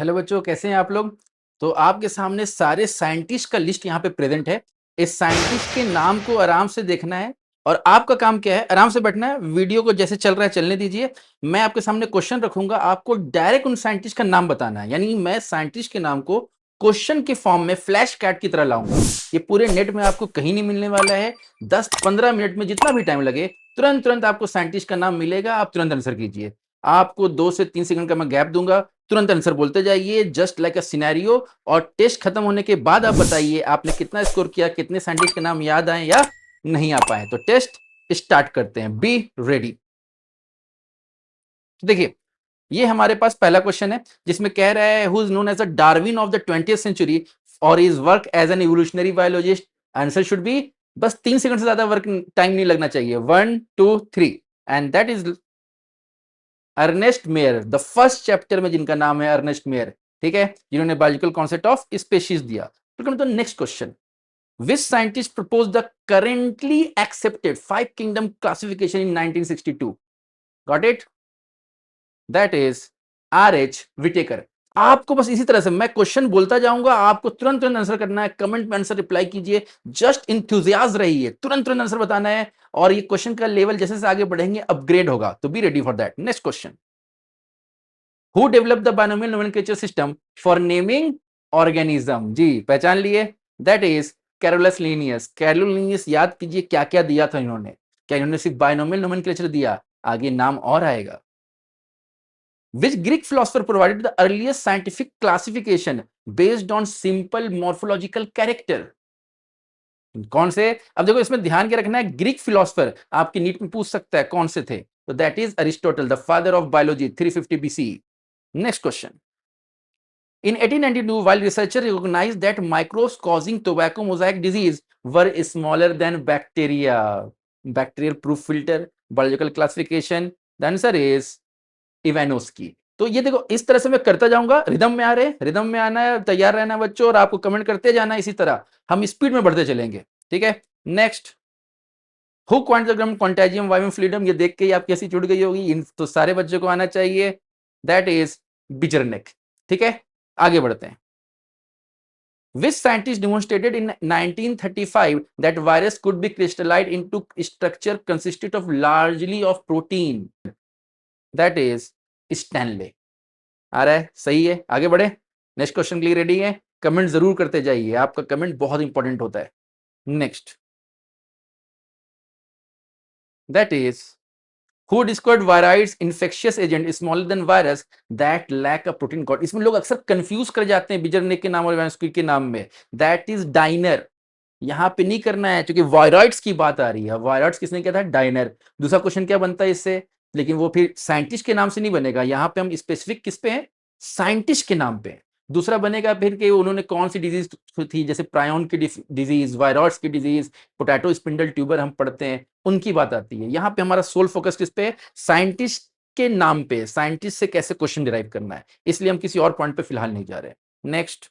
Hello बच्चों, कैसे हैं आप लोग। तो आपके सामने सारे साइंटिस्ट का लिस्ट यहाँ पे प्रेजेंट है। इस साइंटिस्ट के नाम को आराम से देखना है और आपका काम क्या है, आराम से बैठना है। वीडियो को जैसे चल रहा है चलने दीजिए। मैं आपके सामने क्वेश्चन रखूंगा, आपको डायरेक्ट उन साइंटिस्ट का नाम बताना है। यानी मैं साइंटिस्ट के नाम को क्वेश्चन के फॉर्म में फ्लैश कैट की तरह लाऊंगा। ये पूरे नेट में आपको कहीं नहीं मिलने वाला है। 10-15 मिनट में जितना भी टाइम लगे, तुरंत तुरंत आपको साइंटिस्ट का नाम मिलेगा। आप तुरंत आंसर कीजिए। आपको 2 से 3 सेकंड का मैं गैप दूंगा, तुरंत आंसर बोलते जाइए, जस्ट लाइक अ सिनेरियो। और टेस्ट खत्म होने के बाद आप बताइए आपने कितना स्कोर किया, कितने साइंटिस्ट के नाम याद आए या नहीं आ पाए। तो टेस्ट स्टार्ट करते हैं। Be ready. देखिए, ये हमारे पास पहला क्वेश्चन है जिसमें कह रहा है who is known as the Darwin of the 20th century और his work as an evolutionary biologist. Answer should be, बस 3 सेकंड से ज्यादा वर्क टाइम नहीं लगना चाहिए। 1 2 3 and that is Ernst Mayr. The first chapter में जिनका नाम है अर्नेस्ट मेयर, ठीक है, जिन्होंने बायोलॉजिकल कॉन्सेप्ट ऑफ स्पेशीज दिया। तो next question, which scientist propose the currently accepted 5 kingdom classification in 1962? Got it? That is RH Whittaker. आपको बस इसी तरह से मैं क्वेश्चन बोलता जाऊंगा, आपको तुरंत तुरंत आंसर करना है। कमेंट में आंसर रिप्लाई कीजिए, जस्ट इंथुजियाज रहिए, तुरंत तुरंत आंसर बताना है। और ये क्वेश्चन का लेवल जैसे जैसे आगे बढ़ेंगे अपग्रेड होगा, तो be ready for that. Next question, who develop the binomial nomenclature system for naming organism? जी पहचान लिए, that is Carolus Linnaeus. Carolus Linnaeus याद कीजिए क्या क्या दिया था इन्होंने। क्या इन्होंने सिर्फ बायनोमियल नोमेनक्लेचर दिया? आगे नाम और आएगा। Which Greek philosopher provided the earliest scientific classification based on simple morphological character? कौन से? अब देखो इसमें ध्यान क्या रखना है, ग्रीक फिलोसफर आपकी नीट में पूछ सकता है कौन से थे। तो that is Aristotle, the father of biology, 350 BC। Next question, in 1892 while researchers recognized that microbes causing tobacco mosaic disease were smaller than bacteria, bacterial proof filter, biological classification, the answer is Ivanovsky. तो ये देखो इस तरह से मैं करता जाऊंगा, rhythm में आ रहे, रिदम में आना है, तैयार रहना है बच्चों, और आपको कमेंट करते जाना है। इसी तरह हम स्पीड में बढ़ते चलेंगे, ठीक है। Next, who quantum क्वांटाजियम vivum fluidum, ये देख के ही आप कैसी जुड़ गई होगी, इन तो सारे बच्चों को आना चाहिए। दैट इज बिजरनेक, ठीक है। आगे बढ़ते हैं। Which scientist demonstrated in 1935 that virus could be crystallized into structure consisted of largely of protein? That is Stanley। आ रहा है, सही है। आगे बढ़े, नेक्स्ट क्वेश्चन के लिए रेडी है? कमेंट जरूर करते जाइए, आपका कमेंट बहुत इंपॉर्टेंट होता है। Next, that is who discovered viroids infectious agent smaller than virus that lack a protein code? इसमें लोग अक्सर कंफ्यूज कर जाते हैं बिजरनेक के नाम और इवानोस्की के नाम में। That is dinar. यहां पे नहीं करना है क्योंकि वायरॉइड्स की बात आ रही है। वायरॉइड्स किसने किया था? डाइनर। दूसरा क्वेश्चन क्या बनता है इससे, लेकिन वो फिर साइंटिस्ट के नाम से नहीं बनेगा। यहां पे हम स्पेसिफिक किस पे हैं? साइंटिस्ट के नाम पे। दूसरा बनेगा फिर कि उन्होंने कौन सी डिजीज थी, जैसे प्रायोन की डिजीज, वायरॉइड्स की डिजीज, पोटैटो स्पिंडल ट्यूबर हम पढ़ते हैं, उनकी बात आती है। यहां पे हमारा सोल फोकस किस पे? साइंटिस्ट के नाम पे, साइंटिस्ट से कैसे क्वेश्चन डिराइव करना है, इसलिए हम किसी और पॉइंट पे फिलहाल नहीं जा रहे। Next,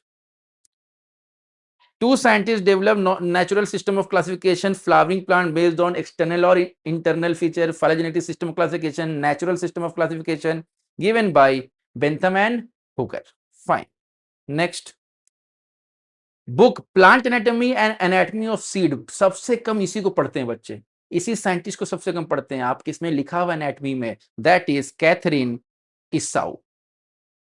two scientists developed natural system of classification flowering plant based on external or internal feature, phylogenetic system of classification, natural system of classification, given by Bentham and Hooker. Fine. Next, book plant anatomy and anatomy of seed, सबसे कम इसी को पढ़ते हैं बच्चे, इसी scientist को सबसे कम पढ़ते हैं। आप किसमें लिखा हुआ एनाटमी में? That is Catherine Esau.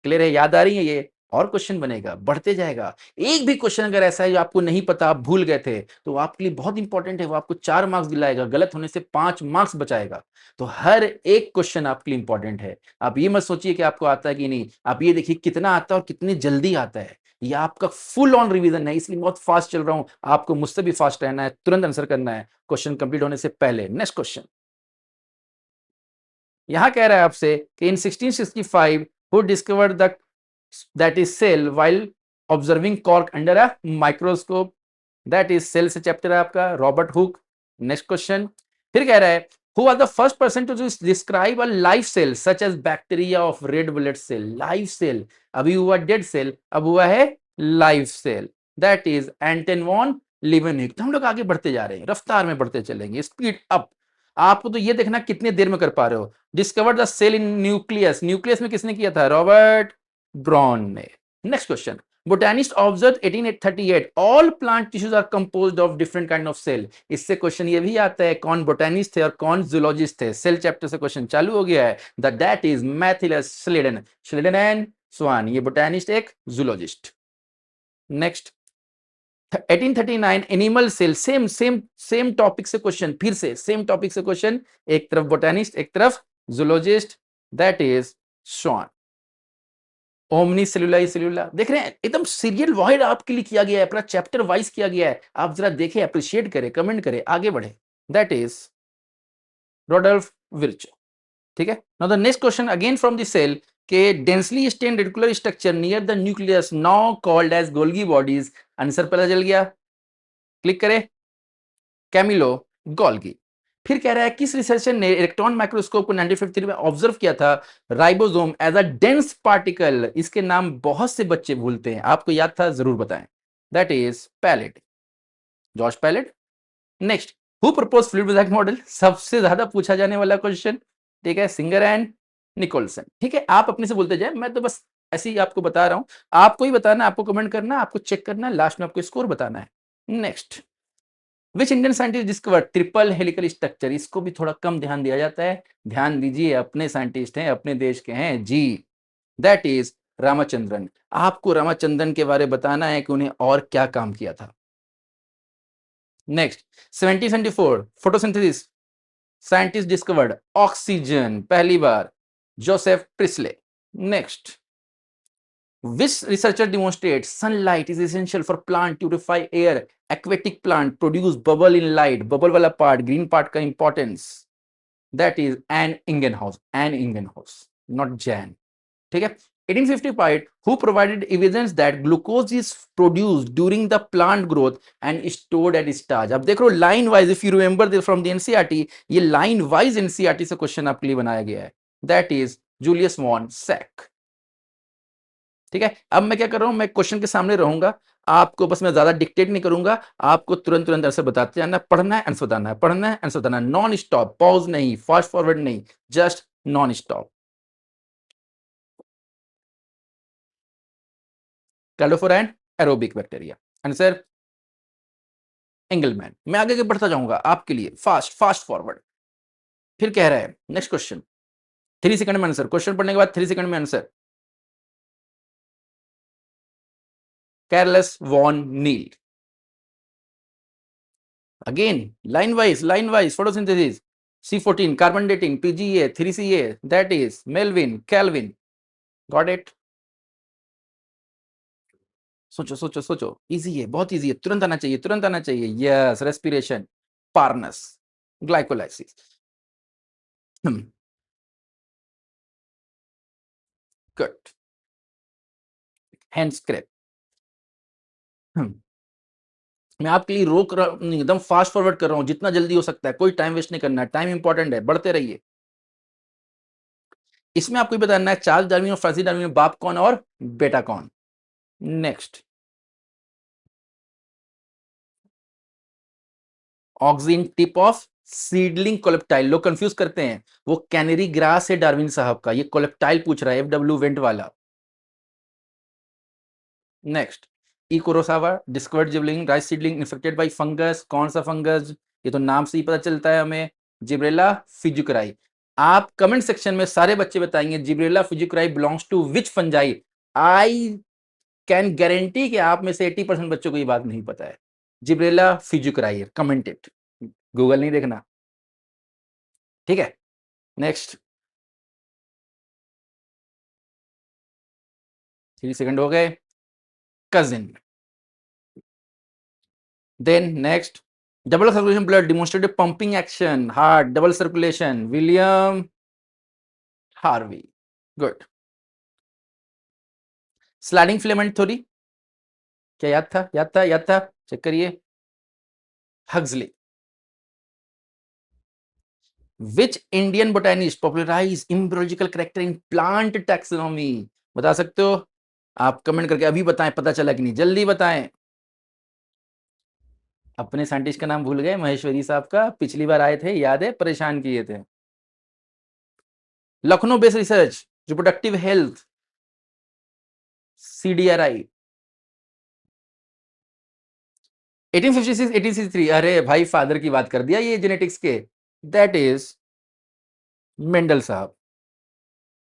Clear है? याद आ रही है ये? और क्वेश्चन बनेगा, बढ़ते जाएगा। एक भी क्वेश्चन अगर ऐसा है जो आपको नहीं पता, आप भूल गए थे, तो आपके लिए बहुत इंपॉर्टेंट है, वो आपको 4 मार्क्स दिलाएगा, गलत होने से 5 मार्क्स बचाएगा। तो हर एक क्वेश्चन आपके लिए इंपॉर्टेंट है। आप ये मत सोचिए कि आपको आता है कि नहीं, आप ये देखिए कितना आता है और कितनी जल्दी आता है। ये आपका फुल ऑन रिवीजन है, इसलिए बहुत फास्ट चल रहा हूं। आपको मुझसे भी फास्ट रहना है, तुरंत आंसर करना है क्वेश्चन कंप्लीट होने से पहले। नेक्स्ट क्वेश्चन, यहां कह रहा है आपसे कि इन 1665 who discovered the that is cell while observing cork under a microscope? that is cell से चैप्टर है आपका, रॉबर्ट हुक। नेक्स्ट क्वेश्चन, फिर कह रहा है who was the first person to describe a live cell such as bacteria of red blood cell? live cell, अभी हुआ dead cell, अब हुआ है live cell. That is Anton von Leeuwenhoek. तो हम लोग आगे बढ़ते जा रहे हैं, रफ्तार में बढ़ते चलेंगे, स्पीड अप। आपको तो ये देखना कितने देर में कर पा रहे हो। Discover the cell in nucleus, nucleus में किसने किया था? रॉबर्ट ब्राउन ने। Next question, botanist observed 1838 all plant tissues are composed of different kind of cell. इससे क्वेश्चन ये भी आता है कौन बोटेनिस्ट थे और कौन जूलॉजिस्ट थे. सेल चैप्टर से क्वेश्चन चालू हो गया है. That is Matthias Schleiden. Schleiden and Schwann, ये बोटेनिस्ट एक zoologist. Next 1839 animal cell. Same topic से क्वेश्चन, फिर से सेम टॉपिक से क्वेश्चन, एक तरफ बोटेनिस्ट एक तरफ zoologist. That is Schwann. Omnis cellula cellula, देख रहे हैं एकदम सीरियल वाइड आपके लिए किया गया है, पूरा चैप्टर वाइज किया गया है. आप जरा देखें, अप्रिशिएट करें, कमेंट करें, आगे बढ़े. That is Rudolf Virchow. ठीक है. Now the next question again from the cell के densely stained reticular structure near the nucleus now called as Golgi bodies. Answer पता चल गया, क्लिक करें. Camillo Golgi. फिर कह रहा है किस रिसर्चर ने इलेक्ट्रॉन माइक्रोस्कोप को 1953 में ऑब्जर्व किया था ribosome as a dense particle. इसके नाम बहुत से बच्चे भूलते हैं, आपको याद था जरूर बताएं. That is Palade, George Palade. Next, who propose fluid mosaic model. सबसे ज्यादा पूछा जाने वाला क्वेश्चन. ठीक है, सिंगर एंड निकोलसन. ठीक है, आप अपने से बोलते जाए, मैं तो बस ऐसे ही आपको बता रहा हूं. आपको ही बताना, आपको कमेंट करना, आपको चेक करना, लास्ट में आपको स्कोर बताना है. Next, which Indian scientist discover triple helical structure. इसको भी थोड़ा कम ध्यान दिया जाता है. ध्यान दीजिए, अपने साइंटिस्ट हैं, अपने देश के हैं जी. That is Ramachandran. आपको रामाचंद्रन के बारे में बताना है कि उन्हें और क्या काम किया था. Next, 1774 photosynthesis scientist discovered oxygen पहली बार, Joseph Priestley. Next, which researcher demonstrates sunlight is essential for plant to purify air. Aquatic plant produce bubble in light. Bubble वाला part, green part का importance. That is Anne Ingenhouse. Anne Ingenhouse, not Jan. ठीक है. 1855 who provided evidence that glucose is produced during the plant growth and stored at starch. अब देख लो line wise, if you remember from the NCERT, ये line wise NCERT से question आपके लिए बनाया गया है. That is Julius von Sack. ठीक है. अब मैं क्या कर रहा हूं, मैं क्वेश्चन के सामने रहूंगा, आपको बस मैं ज्यादा डिक्टेट नहीं करूंगा, आपको तुरंत तुरंत आंसर बताते जाना. पढ़ना है, आंसर बताना है, पढ़ना है, आंसर बताना है. नॉन स्टॉप, पॉज नहीं, फास्ट फॉरवर्ड नहीं, just non stop. Cladophora and aerobic bacteria. Answer Engelmann. मैं आगे बढ़ता जाऊंगा आपके लिए, फास्ट फास्ट फॉरवर्ड. फिर कह रहा है नेक्स्ट क्वेश्चन, 3 सेकंड में आंसर. क्वेश्चन पढ़ने के बाद 3 सेकंड में answer. Carlos Van Niel. Again, line wise, photosynthesis. C14, carbon dating, PGA, 3CA, that is Melvin, Calvin. Got it? सोचो सोचो सोचो, इजी है, बहुत इजी है, तुरंत आना चाहिए, तुरंत आना चाहिए. Yes, respiration, Parnas, glycolysis. Good. Hand scrap. मैं आपके लिए रोक रहा हूं, एकदम फास्ट फॉरवर्ड कर रहा हूं, जितना जल्दी हो सकता है, कोई टाइम वेस्ट नहीं करना है. टाइम इंपॉर्टेंट है, बढ़ते रहिए. इसमें आपको बताना है चार्ल्स डार्विन और फ्रांसिस डार्विन में बाप कौन और बेटा कौन. Next, auxin tip of seedling coleoptile. लोग कंफ्यूज करते हैं, वो कैनरी ग्रास है डार्विन साहब का, ये कोलेप्टाइल पूछ रहा है, एफडब्ल्यू वेंट वाला. Next, E Kurosawa discovered gibberellin rice seedling infected by fungus. कौन सा फंगस, ये तो नाम से ही पता चलता है हमें, जिब्रेला फिजुकराई. आप कमेंट सेक्शन में सारे बच्चे बताएंगे Gibberella fujikuroi belongs to which fungi. I can guarantee कि आप में से 80% बच्चों को ये बात नहीं पता है. Gibberella fujikuroi, comment it, Google नहीं देखना. ठीक है. नेक्स्ट, 3 सेकंड हो गए. कजिन. Then next, double circulation blood demonstrated pumping action, heart double circulation, William Harvey. Good. Sliding filament theory, क्या याद था, याद था, याद था, चेक करिए. Huxley. Which Indian botanist popularize embryological character in plant taxonomy. बता सकते हो आप, कमेंट करके अभी बताएं, पता चला कि नहीं, जल्दी बताएं. अपने साइंटिस्ट का नाम भूल गए, महेश्वरी साहब का, पिछली बार आए थे, याद है, परेशान किए थे. Lucknow based research reproductive health. CDRI 1856 1863, अरे भाई फादर की बात कर दिया ये जेनेटिक्स के, दैट इज मेंडल साहब।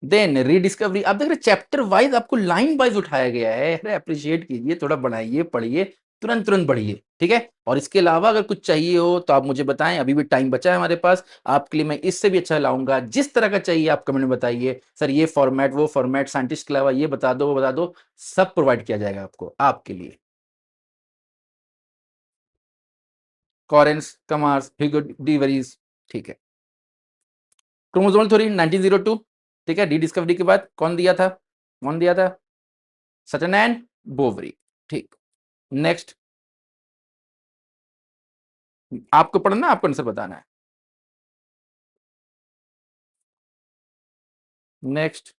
देन रीडिस्कवरी, आप देख रहे चैप्टर वाइज आपको लाइन वाइज उठाया गया है, अरे अप्रिशिएट कीजिए, थोड़ा बढ़ाइए, पढ़िए, तुरंत तुरंत बढ़िए, ठीक है। और इसके अलावा अगर कुछ चाहिए हो तो आप मुझे बताएं, अभी भी टाइम बचा है हमारे पास, आपके लिए मैं इससे भी अच्छा लाऊंगा, जिस तरह का चाहिए आप कमेंट में बताइए, सर ये फॉर्मेट वो फॉर्मेट, साइंटिस्ट के अलावा ये बता दो वो बता दो, सब प्रोवाइड किया जाएगा आपको आपके लिए। कॉरेंस, कमार्स, ह्यूगो डीवरीज, ठीक है। क्रोमोसोमल थ्योरी 1902, ठीक है, रीडिस्कवरी के बाद कौन दिया था, कौन दिया था, सटन एंड बोवरी, ठीक। नेक्स्ट, आपको पढ़ना, आपको आंसर बताना है। Next,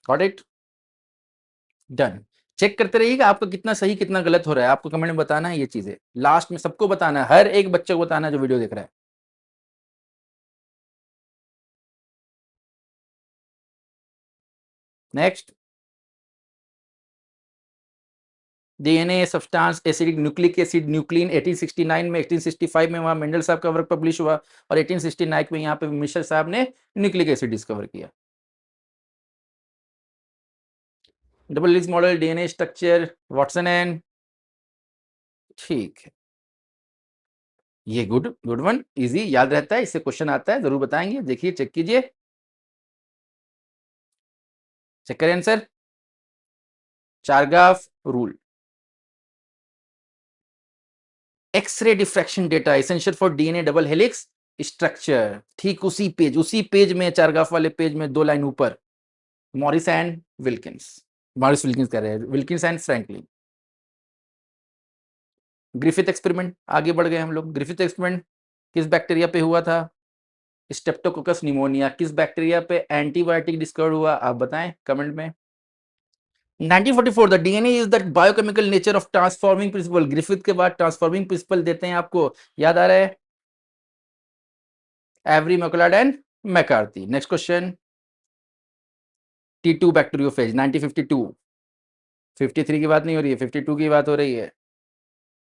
got it, done. Check करते रहिएगा आपका कितना सही कितना गलत हो रहा है, आपको कमेंट में बताना है ये चीजें, लास्ट में सबको बताना है, हर एक बच्चे को बताना है जो वीडियो देख रहा है। Next, DNA substance acidic nucleic acid nuclein 1869 में, 1865 में वहां मेंडल साहब का वर्क पब्लिश हुआ, और 1869 में यहाँ पे मिशर साहब ने न्यूक्लिक एसिड डिस्कवर किया। Double helix model, DNA structure, Watson and, ठीक है, ये गुड गुड वन, इजी याद रहता है, इससे क्वेश्चन आता है, जरूर बताएंगे, देखिए चेक कीजिए, चेक करें answer, Chargaff rule. X ray diffraction data essential for DNA double helix structure, ठीक उसी पेज में, चारगाफ वाले पेज में दो लाइन ऊपर, Morris and Wilkins, Morris Wilkins कह रहे हैं, Wilkins and Franklin. Griffith experiment, आगे बढ़ गए हम लोग, ग्रिफिथ एक्सपेरिमेंट किस बैक्टीरिया पे हुआ था, स्टेप्टोकोकस निमोनिया, किस बैक्टीरिया पे एंटीबायोटिक डिस्कवर हुआ, आप बताएं कमेंट में। 1944, the DNA is the biochemical nature of transforming principle, Griffith के बाद ट्रांसफॉर्मिंग प्रिंसिपल देते हैं आपको, याद आ रहा है, Avery MacLeod and McCarty. Next question, T2 bacteriophage 1952, 53 की बात नहीं हो रही है, 52 की बात हो रही है,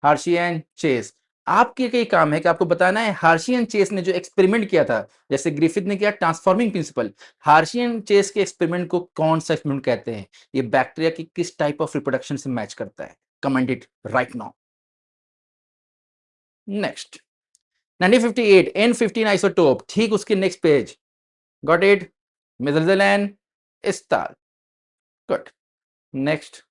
हार्शी एंड चेस। आपके कई काम है कि आपको बताना है हार्शी एंड चेस ने जो एक्सपेरिमेंट किया था, जैसे ग्रिफिथ ने किया ट्रांसफॉर्मिंग प्रिंसिपल, हार्शी एंड चेस के एक्सपेरिमेंट को कौन सा एक्सपेरिमेंट कहते हैं, ये बैक्टीरिया की किस टाइप ऑफ रिप्रोडक्शन से मैच करता है, comment it right now. Next, 1958 N15 isotope, ठीक उसके next page, got it, Meselson, Stahl, good. Next,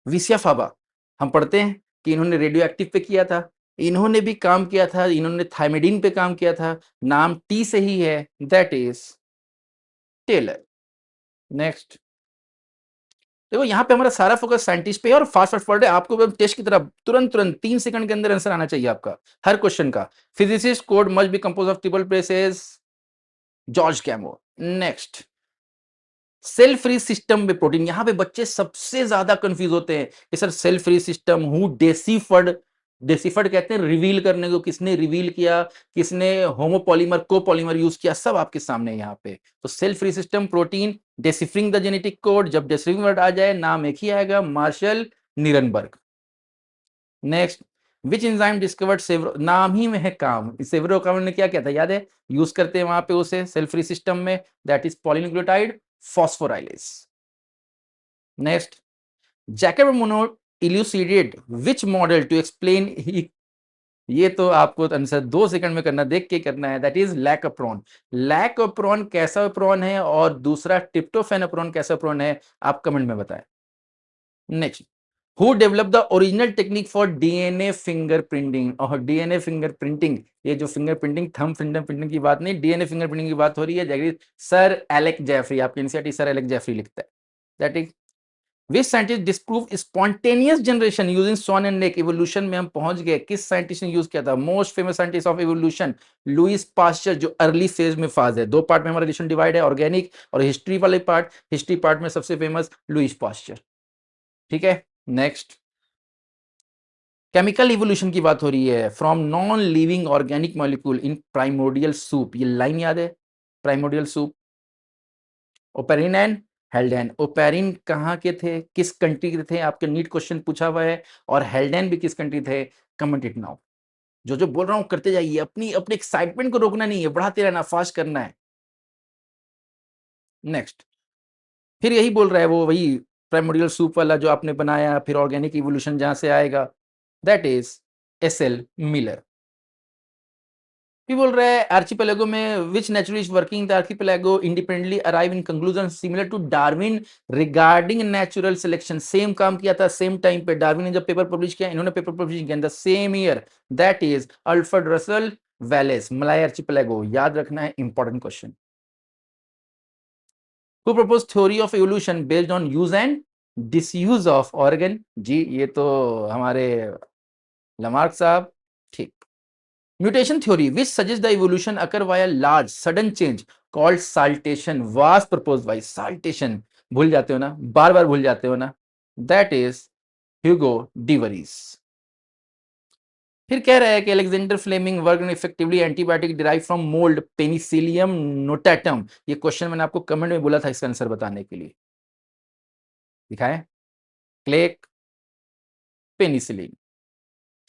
Vicia faba, हम पढ़ते हैं कि इन्होंने रेडियो एक्टिव पे किया था, इन्होंने भी काम किया था, इन्होंने थायमिडीन पे काम किया था, नाम टी से ही है, दैट इज टेलर। नेक्स्ट, देखो यहाँ पे हमारा सारा फोकस साइंटिस्ट पे है, और फास्ट फास्ट पढ़ रहे आपको टेस्ट की तरह तुरंत तुरंत 3 सेकंड के अंदर आंसर आना चाहिए आपका हर क्वेश्चन का। Physicist code must be composed of triple bases, George Gamow. Next, cell free system में प्रोटीन, यहां पे बच्चे सबसे ज्यादा कंफ्यूज होते हैं कि sir cell free system who deciphered, deciphered कहते हैं रिवील करने को, किसने रिवील किया, किसने होमोपॉलीमर कोपॉलीमर यूज किया, सब आपके सामने है यहाँ पे। तो cell free system protein, deciphering the genetic code, जब डेसिफरिंग वर्ड आ जाए नाम एक ही आएगा, Marshall Nirenberg. Next, which enzyme discovered Severo, नाम ही में है काम, सेवरो का ने क्या किया था याद है, यूज करते हैं वहां पे उसे सेल फ्री सिस्टम में, that is polynucleotide phosphorylase. Next, Jacob Monod elucidate which model to explain, ये तो आपको आंसर 2 सेकंड में करना, देख के करना है, दैट इज लैकोप्रोन। लैकोप्रोन कैसा प्रोन है और दूसरा ट्रिप्टोफेनोप्रोन कैसा प्रोन है, आप कमेंट में बताएं। Next, who develop the original technique for DNA fingerprinting, और डीएनए फिंगरप्रिंटिंग, ये जो फिंगरप्रिंटिंग थंब फिंगरप्रिंटिंग की बात नहीं, डीएनए फिंगरप्रिंटिंग की बात हो रही है, जगदीश सर एलेक जेफरी, आपके एनसीईआरटी सर एलेक जेफरी लिखता है, that is which scientist disprove spontaneous generation using swan and neck, evolution में हम पहुंच गए, किस साइंटिस्ट ने यूज किया था, most famous scientist of evolution Louis Pasteur, जो अर्ली फेज में फाज है, 2 पार्ट में हमारा रिलेशन डिवाइड है, ऑर्गेनिक और हिस्ट्री वाले पार्ट, हिस्ट्री पार्ट में सबसे फेमस लुइस पास्चर, ठीक है। नेक्स्ट, केमिकल इवोल्यूशन की बात हो रही है, from non living organic molecule in primordial soup, ये लाइन याद है, primordial soup. Oparin and हेल्डेन, Oparin कहाँ के थे, किस कंट्री के थे, आपके नीट क्वेश्चन पूछा हुआ है, और हेल्डेन भी किस कंट्री थे, कमेंट इट नाउ। जो जो बोल रहा हूँ करते जाइए, अपनी अपने एक्साइटमेंट को रोकना नहीं है, बढ़ाते रहना, फास्ट करना है। नेक्स्ट, फिर यही बोल रहा है वो, वही प्राइमोडियल सूप वाला जो आपने बनाया, फिर ऑर्गेनिक इवोल्यूशन जहां से आएगा, दैट इज एसएल मिलर। फिर बोल रहा है आर्चिपेलागो में which naturalist working the archipelago independently arrive in conclusion similar to Darwin regarding natural selection. Same काम किया था सेम टाइम पे, डार्विन ने जब पेपर पब्लिश किया, इन्होंने पेपर पब्लिश किया in the same year, that is Alfred Russel Wallace, Malay archipelago. याद रखना है, important question. Who proposed theory of evolution based on use and disuse of organ? जी ये तो हमारे लमार्क साहब, ठीक। Mutation theory which suggests the evolution occur via large sudden change called saltation was proposed by saltation, भूल जाते हो ना, बार बार भूल जाते हो ना, that is ह्यूगो डिवरीज। फिर कह रहा है कि Alexander Fleming work effectively antibiotic derive from mould penicillium notatum. ये क्वेश्चन मैंने आपको कमेंट में बोला था इसका आंसर बताने के लिए, दिखाएं, click penicillin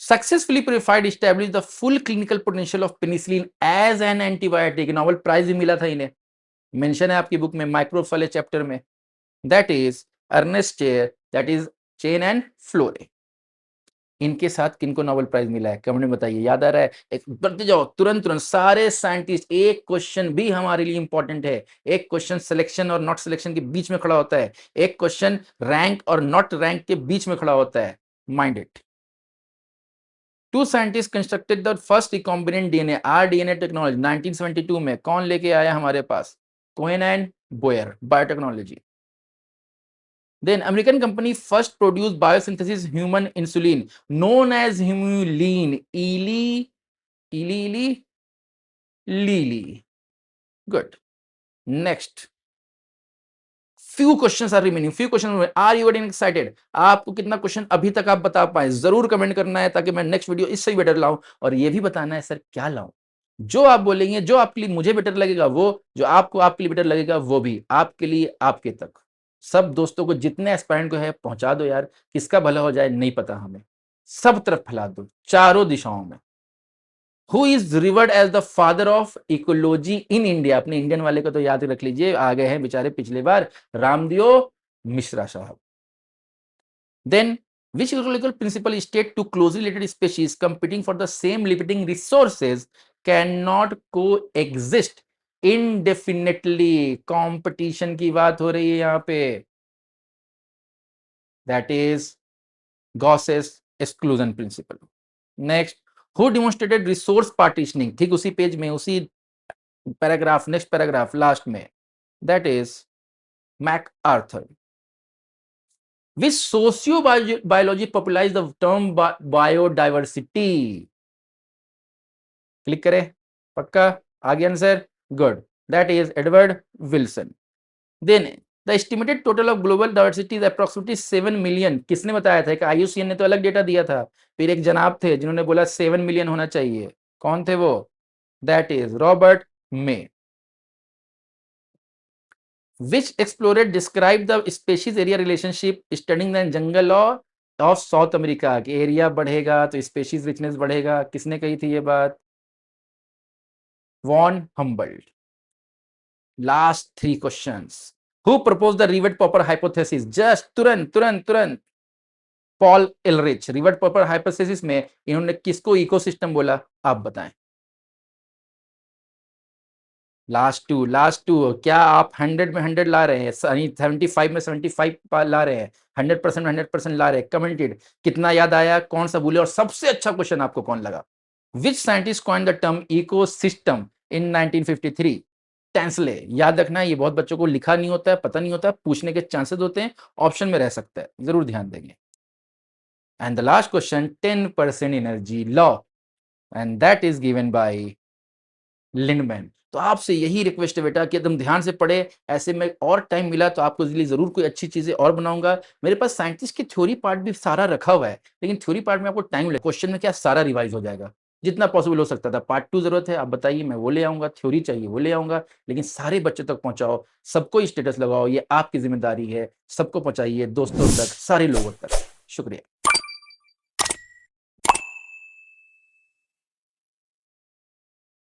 successfully purified established the full clinical potential of penicillin as an antibiotic। Nobel prize भी मिला था इन्हें, मेंशन है आपकी बुक में माइक्रोफले चैप्टर में, that is Ernest Chain, that is Chain and Florey. इनके साथ किनको नोबेल प्राइज मिला है, कमेंट में बताइए, याद आ रहा है, एक बढ़ते जाओ तुरंत तुरंत सारे साइंटिस्ट। एक क्वेश्चन भी हमारे लिए इंपॉर्टेंट है, एक क्वेश्चन सिलेक्शन और नॉट सिलेक्शन के बीच में खड़ा होता है, एक क्वेश्चन रैंक और नॉट रैंक के बीच में खड़ा होता है, mind it. Two scientist constructed the first recombinant DNA rDNA technology 1972 में, कौन लेके आया हमारे पास, Cohen and Boyer, biotechnology. Then American company first produce biosynthesis human insulin known as Humulin, Eli Eli Eli Lilly, good. Next, few questions are remaining, few question, are you getting excited? आपको कितना question अभी तक आप बता पाए जरूर comment करना है, ताकि मैं नेक्स्ट वीडियो इससे बेटर लाऊं। और ये भी बताना है सर क्या लाऊं, जो आप बोलेंगे, जो आपके लिए मुझे बेटर लगेगा वो, जो आपको आपके लिए बेटर लगेगा वो भी, आपके लिए आपके तक। सब दोस्तों को, जितने एस्पायरेंट को है पहुंचा दो यार, किसका भला हो जाए नहीं पता हमें, सब तरफ फैला दो, चारों दिशाओं में। Who is revered as the father of ecology in India? अपने इंडियन वाले को तो याद रख लीजिए, आ गए हैं बेचारे पिछले बार, रामदेव मिश्रा साहब। Then which ecological principle state two closely related species competing for the same limiting resources cannot coexist indefinitely? competition की बात हो रही है यहाँ पे, that is Gauss's exclusion principle। next, who demonstrated resource partitioning? ठीक उसी पेज में, उसी पैराग्राफ, नेक्स्ट पैराग्राफ लास्ट में, that is MacArthur. Which sociobiology popularize the term biodiversity? Click करें, पक्का आ गया answer, good, that is Edward Wilson. Then the estimated total of global diversity is approximately 7 million. किसने बताया था? IUCN ने तो अलग डेटा दिया था, फिर एक जनाब थे जिन्होंने बोला 7 मिलियन होना चाहिए, कौन थे वो? That is Robert may. Which explorer described the species area relationship studying the jungle law of South America? कि एरिया बढ़ेगा तो स्पेशीज रिचनेस बढ़ेगा, किसने कही थी ये बात? Von Humboldt. Last 3 questions, who propose the rivet popper hypothesis? Just तुरंत तुरंत तुरंत, Paul Ehrlich. Rivet popper hypothesis में इन्होंने किसको इकोसिस्टम बोला, आप बताएं। लास्ट टू, क्या आप 100 में 100 ला रहे हैं, 75 में 75 ला रहे हैं, 100% में 100% ला रहे हैं? कमेंटेड, कितना याद आया, कौन सा भूले, और सबसे अच्छा क्वेश्चन आपको कौन लगा? Which scientist coined the term ecosystem in 1953? Tansley. याद रखना, ये बहुत बच्चों को लिखा नहीं होता है, पता नहीं होता, पूछने के चांसेस होते हैं, ऑप्शन में रह सकता है, जरूर ध्यान देंगे। And the last question, 10% energy law, and that is given by Lindeman. तो आपसे यही रिक्वेस्ट है बेटा कि एकदम ध्यान से पढ़े, ऐसे में और टाइम मिला तो आपको लिए जरूर कोई अच्छी चीजें और बनाऊंगा। मेरे पास साइंटिस्ट की थ्योरी पार्ट भी सारा रखा हुआ है, लेकिन थ्योरी पार्ट में आपको टाइम लगे, क्वेश्चन में क्या सारा रिवाइज हो जाएगा। जितना पॉसिबल हो सकता था। पार्ट 2 ज़रूरत है, आप बताइए, मैं वो ले आऊँगा, थ्योरी चाहिए वो ले आऊँगा, लेकिन सारे बच्चों तक पहुँचाओ, सबको स्टेटस लगाओ, ये आपकी ज़िम्मेदारी है, सबको पहुँचाइए, दोस्तों तक, सारे लोगों तक। शुक्रिया।